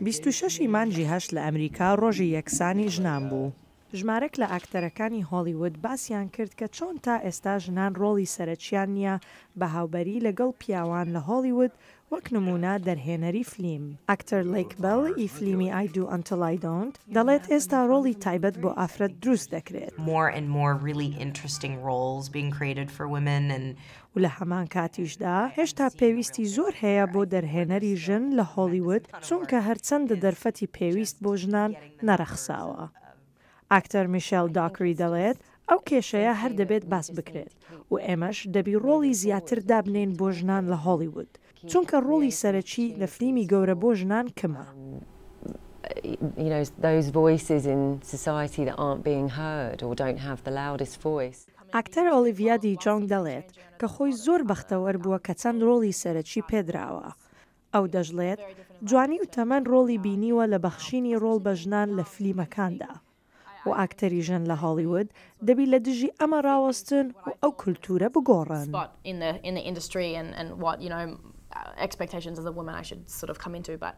26 مانجی هەشت لە ئەمریکا ڕۆژی یەکسانی ژنان بوو. ژمارەك لە ئاکتەرەکانی هۆلیوود باسییان کرد کە چۆن تا ئێستا ژنان ڕۆڵی سەرەکیان نییە بە هاوبەری لەگەڵ پیاوان لە هۆلیوود وەک نمونە دەرهێنەری فلیم. ئاکتەر لیک بەل ئی فلیمی I Do Until I Don't دەڵێت ئێستا ڕۆڵی تایبەت بۆ ئافرەت دروست دەکرێت. More and more really interesting roles being created for women and و لە هەمان کاتیشدا هێشتا پێویستی زۆر هەیە بۆ دەرهێنەری ژن لە هۆلیوود چونکە هەرچەندە دەرفەتی پێویست بۆ ژنان نەرەخساوە. ئاکتەر میشێل داکری دەڵێت ئەو کێشەیە هەر دەبێت باس بکرێت و ئێمەش دەبی ڕۆڵی زیاتر دابنێن بۆ ژنان لە هۆلیوود چونکە ڕۆڵی سەرەکی لە فلیمی گەورە بۆ ژنان کەمە. You know, those voices in society that aren't being heard or don't have the loudest voice. ئاکتەر ئۆلیڤیا دی جۆنگ دەڵێت کە خۆی زۆر بەختەوەر بووە کە چەند ڕۆڵی سەرەکی پێدراوە. ئەو دەژڵێت جوانی و تەمەن ڕۆڵی بینیوە لە بەخشینی ڕۆڵ بە ژنان لە فلیمەکاندا. و ئاکتەری ژن لە هۆلیوود دەبی لە دژی ئەمە ڕاوەستن و ئەو کولتورە بگۆڕن. In the industry and what, you know, expectations as a woman I should sort of come into, but